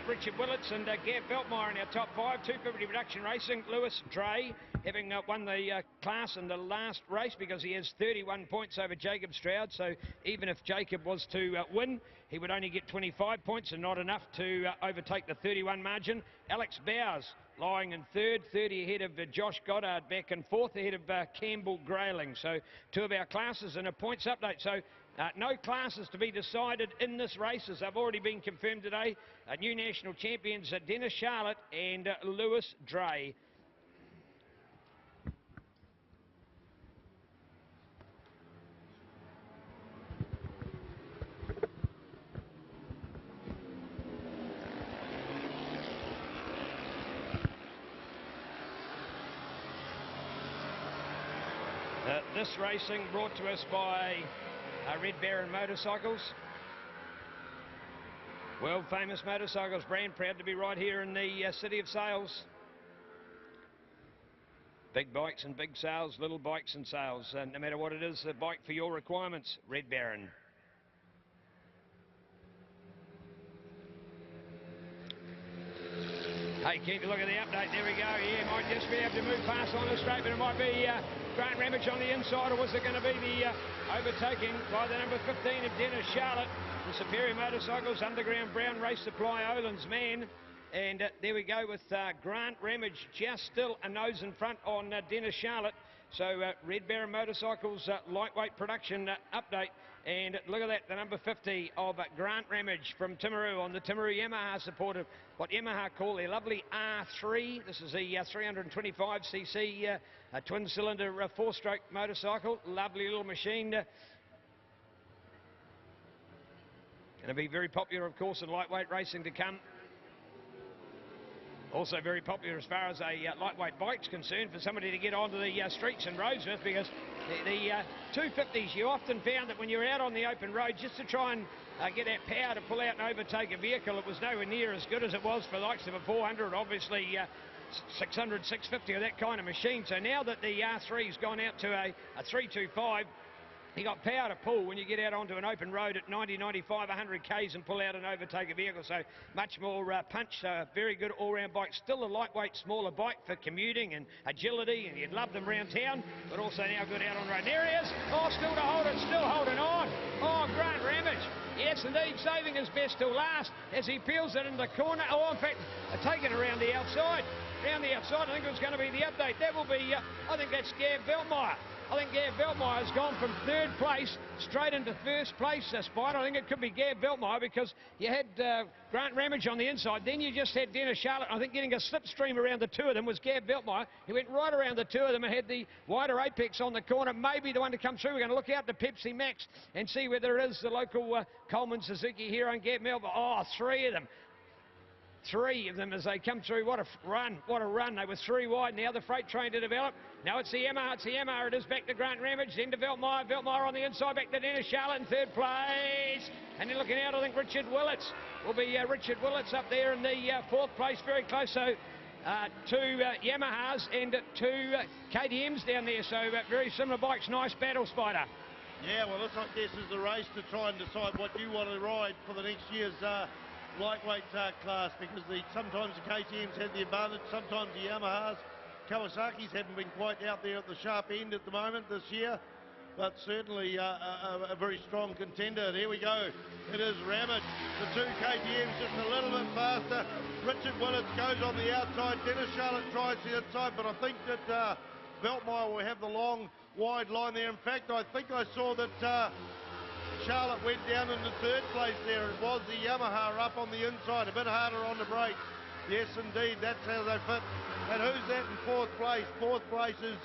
Richard Willits and Gav Beltmire in our top 5. 250 production racing. Lewis Dre having won the class in the last race because he has 31 points over Jacob Stroud. So even if Jacob was to win, he would only get 25 points and not enough to overtake the 31 margin. Alex Bowers lying in third, 30 ahead of Josh Goddard, back in fourth ahead of Campbell Grayling. So two of our classes in a points update. So no classes to be decided in this race, as they've already been confirmed today. New national champions Dennis Charlotte and Lewis Dre. This racing brought to us by Red Baron Motorcycles. World famous motorcycles brand, proud to be right here in the city of sales. Big bikes and big sales, little bikes and sales. No matter what it is, a bike for your requirements, Red Baron. Hey, keep a look at the update. There we go. Yeah, might just be able to move past on the straight, but it might be Grant Ramage on the inside, or was it going to be the overtaking by the number 15 of Dennis Charlotte? The Superior Motorcycles Underground Brown Race Supply Olin's man. And there we go with Grant Ramage just still a nose in front on Dennis Charlotte. So Red Baron Motorcycles lightweight production update. And look at that, the number 50 of Grant Ramage from Timaru on the Timaru Yamaha supported what Yamaha call a lovely R3. This is a 325cc twin-cylinder four-stroke motorcycle. Lovely little machine. Going to be very popular, of course, in lightweight racing to come. Also very popular as far as a lightweight bike's concerned for somebody to get onto the streets and roads with, because the 250s, you often found that when you're out on the open road, just to try and get that power to pull out and overtake a vehicle, it was nowhere near as good as it was for the likes of a 400, obviously 600, 650 or that kind of machine. So now that the R3's gone out to a 325, you got power to pull when you get out onto an open road at 90, 95, 100 k's and pull out and overtake a vehicle. So much more punch. Very good all-round bike. Still a lightweight, smaller bike for commuting and agility, and you'd love them around town, but also now good out on road. There he is. Oh, still to hold it. Still holding on. Oh, Grant Ramage. Yes, indeed, saving his best till last as he peels it in the corner. Oh, in fact, taking it around the outside. Around the outside, I think it was going to be the update. That will be, I think that's Gav Beltmire. I think Gav Beltmire's gone from third place straight into first place, Spider. I think it could be Gav Beltmire, because you had Grant Ramage on the inside. Then you just had Dennis Charlotte. I think getting a slipstream around the two of them was Gav Beltmire. He went right around the two of them and had the wider apex on the corner. Maybe the one to come through. We're going to look out to Pepsi Max and see whether it is the local Coleman Suzuki hero and Gav Beltmire. Oh, three of them. Three of them as they come through. What a run, what a run. They were three wide. Now the freight train to develop. Now it's the Yamaha, it's the Yamaha. It is back to Grant Ramage, then to Beltmire. Beltmire on the inside, back to Dennis Charlotte in third place. And then looking out, I think Richard Willits will be Richard Willits up there in the fourth place, very close. So two Yamahas and two KTMs down there. So very similar bikes. Nice battle, Spider. Yeah, well, this, I guess, is the race to try and decide what you want to ride for the next year's lightweight class, because sometimes the KTMs had the advantage, sometimes the Yamahas. Kawasaki's haven't been quite out there at the sharp end at the moment this year, but certainly a very strong contender. There we go. It is Ramage. The two KTMs just a little bit faster. Richard Willits goes on the outside. Dennis Charlotte tries the inside, but I think that Beltmire will have the long, wide line there. In fact, I think I saw that Charlotte went down into third place there. It was the Yamaha up on the inside, a bit harder on the brakes. Yes, indeed, that's how they fit. And who's that in fourth place? Fourth place is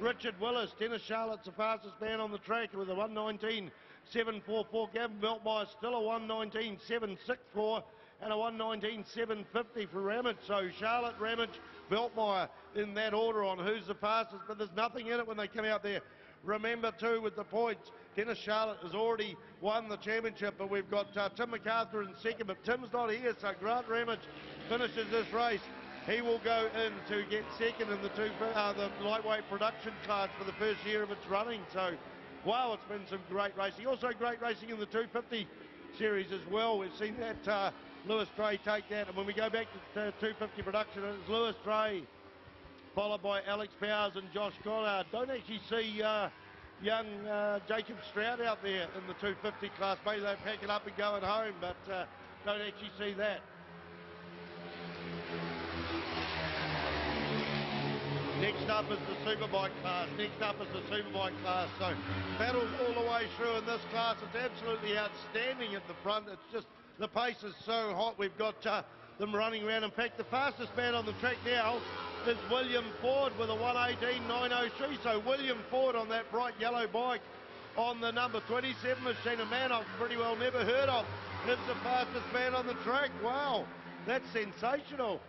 Richard Willis. Dennis Charlotte's the fastest man on the track with a 1:19.744. Gavin Beltmire still a 1:19.764 and a 1:19.750 for Ramage. So Charlotte, Ramage, Beltmire in that order on who's the fastest, but there's nothing in it when they come out there. Remember too, with the points, Dennis Charlotte has already won the championship, but we've got Tim MacArthur in second, but Tim's not here, so Grant Ramage finishes this race. He will go in to get second in the lightweight production class for the first year of its running. So, wow, it's been some great racing. Also great racing in the 250 series as well. We've seen that Lewis Dray take that. And when we go back to 250 production, it's Lewis Dray, followed by Alex Powers and Josh Goddard. Don't actually see young Jacob Stroud out there in the 250 class. Maybe they're packing up and going home, but don't actually see that. Next up is the Superbike class. So battles all the way through in this class. It's absolutely outstanding at the front. It's just, the pace is so hot. We've got them running around. In fact, the fastest man on the track now is William Ford with a 1:18.903. So William Ford on that bright yellow bike on the number 27 machine, a man I've pretty well never heard of. It's the fastest man on the track. Wow, that's sensational.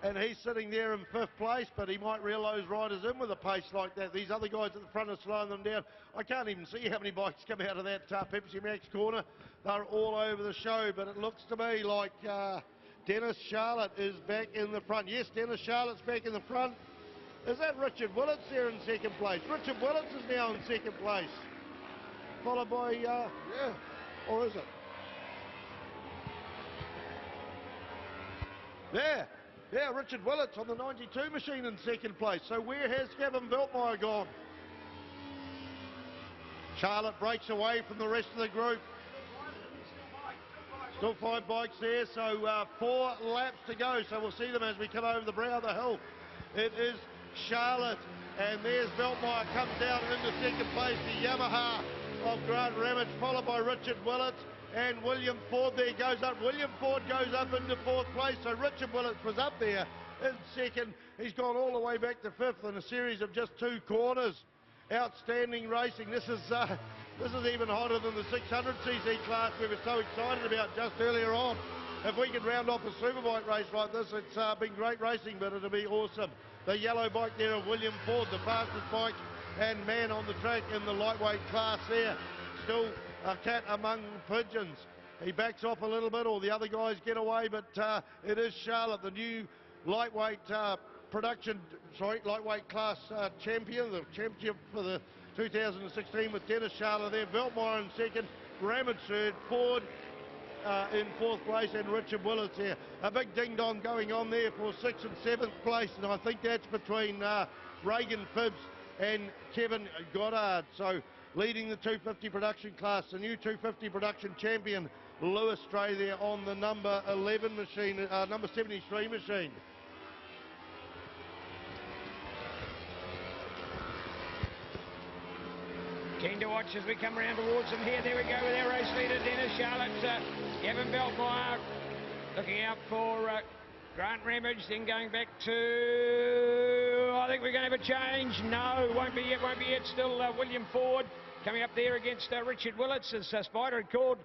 And he's sitting there in 5th place, but he might reel those riders in with a pace like that. These other guys at the front are slowing them down. I can't even see how many bikes come out of that Pepsi Max corner. They're all over the show, but it looks to me like Dennis Charlotte is back in the front. Yes, Dennis Charlotte's back in the front. Is that Richard Willits there in 2nd place? Richard Willits is now in 2nd place. Followed by, yeah, or is it? Yeah, Richard Willits on the 92 machine in 2nd place. So where has Gavin Veltmeyer gone? Charlotte breaks away from the rest of the group. Still 5 bikes there, so 4 laps to go. So we'll see them as we come over the brow of the hill. It is Charlotte, and there's Veltmeyer, comes down into 2nd place, the Yamaha of Grant Ramage, followed by Richard Willits. And William Ford there goes up. William Ford goes up into 4th place. So Richard Willits was up there in 2nd. He's gone all the way back to 5th in a series of just 2 corners. Outstanding racing. This is even hotter than the 600cc class we were so excited about just earlier on. If we could round off a superbike race like this, it's been great racing, but it'll be awesome. The yellow bike there of William Ford, the fastest bike and man on the track in the lightweight class there. Still a cat among pigeons. He backs off a little bit, or the other guys get away, but it is Charlotte, the new lightweight lightweight class champion, the championship for the 2016 with Dennis Charlotte there. Veltmeyer in 2nd, Ramage 3rd, Ford in 4th place, and Richard Willits there. A big ding-dong going on there for 6th and 7th place, and I think that's between Reagan Phibbs and Kevin Goddard. So leading the 250 production class, the new 250 production champion, Lewis Dray there on the number 11 machine, number 73 machine. Keen to watch as we come around towards them here. There we go with our race leader, Dennis Charlotte. Gavin Veltmeyer looking out for Grant Ramage, then going back to, I think we're going to have a change. No, won't be yet. Still William Ford coming up there against Richard Willits, as Spider had called.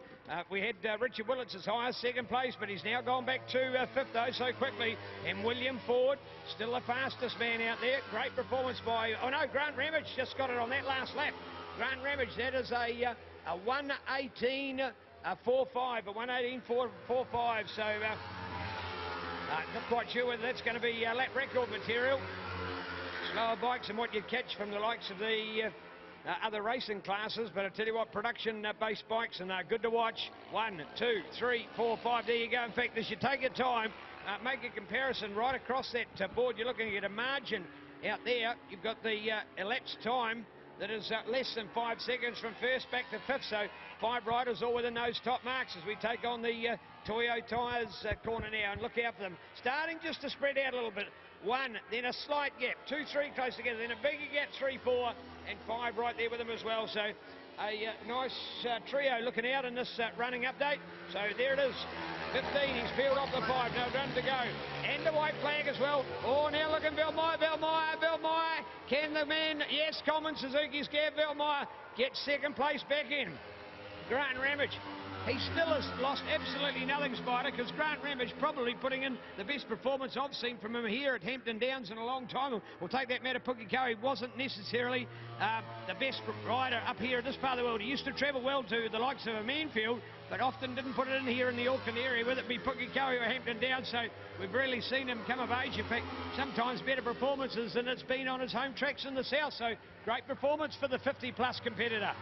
We had Richard Willits as high as 2nd place, but he's now gone back to 5th though so quickly. And William Ford, still the fastest man out there. Great performance by, oh no, Grant Ramage just got it on that last lap. Grant Ramage, that is a 1:18.45, a 1:18.45. So not quite sure whether that's going to be lap record material. Slower bikes than what you'd catch from the likes of the other racing classes, but I tell you what, production-based bikes, and they're good to watch. 1, 2, 3, 4, 5. There you go. In fact, as you take your time, make a comparison right across that board. You're looking at a margin out there. You've got the elapsed time that is less than 5 seconds from 1st back to 5th. So 5 riders all within those top marks as we take on the Toyo Tyres corner now, and look out for them. Starting just to spread out a little bit. 1, then a slight gap. 2, 3 close together, then a bigger gap, 3, 4, and 5 right there with them as well. So a nice trio looking out in this running update. So there it is. 15, he's peeled off the 5, no run to go. And the white flag as well. Oh, now look at Veltmeyer. Can the man, yes, Coleman Suzuki's Gav Veltmeyer, get 2nd place back in. Grant Ramage, he still has lost absolutely nothing, Spider, because Grant Ramage probably putting in the best performance I've seen from him here at Hampton Downs in a long time. We'll take that matter, Pukekohe. He wasn't necessarily the best rider up here in this part of the world. He used to travel well to the likes of a Manfield, but often didn't put it in here in the Auckland area, whether it be Pukekohe or Hampton Downs. So we've really seen him come of age. In fact, sometimes better performances than it's been on his home tracks in the south. So great performance for the 50-plus competitor.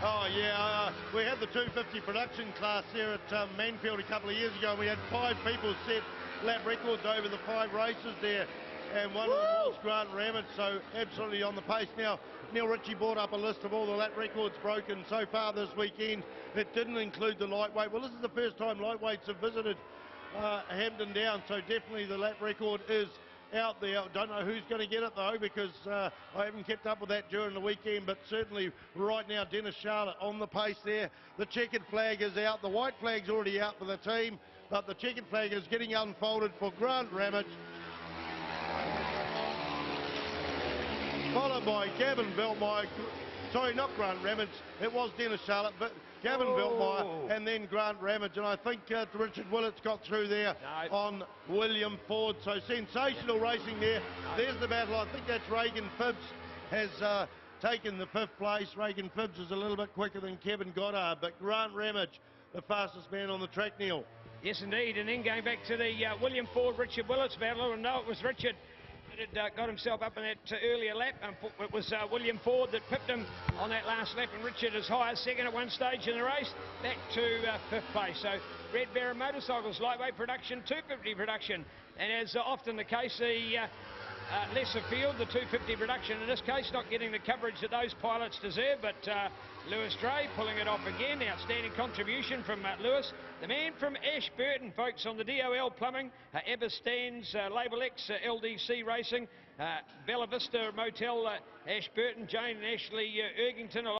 Oh, yeah, we had the 250 production class there at Manfield a couple of years ago, and we had 5 people set lap records over the 5 races there, and one of them was Grant Ramage, so absolutely on the pace. Now, Neil Ritchie brought up a list of all the lap records broken so far this weekend. It didn't include the lightweight. Well, this is the first time lightweights have visited Hampton Down, so definitely the lap record is out there. I don't know who's going to get it though, because I haven't kept up with that during the weekend, but certainly right now Dennis Charlotte on the pace there. The checkered flag is out. The white flag's already out for the team, but the checkered flag is getting unfolded for Grant Ramage, followed by Gavin Beltmire. Sorry, not Grant Ramage, it was Dennis Charlotte, but Gavin Beltmire and then Grant Ramage, and I think Richard Willett's got through there on William Ford. So sensational racing there. There's the battle. I think that's Reagan Phibbs has taken the 5th place. Reagan Phibbs is a little bit quicker than Kevin Goddard, but Grant Ramage, the fastest man on the track, Neil. Yes, indeed. And then going back to the William Ford, Richard Willett's battle, and no, it was Richard that had got himself up in that earlier lap, and it was William Ford that pipped him on that last lap, and Richard as high as 2nd at one stage in the race, back to 5th place. So Red Baron Motorcycles, lightweight production, 250 production, and as often the case, the lesser field, the 250 production in this case, not getting the coverage that those pilots deserve, but Lewis Dray pulling it off again. Outstanding contribution from Lewis. The man from Ashburton, folks, on the DOL Plumbing, Ever Stands, Label X, LDC Racing, Bella Vista Motel, Ashburton, Jane and Ashley Ergington.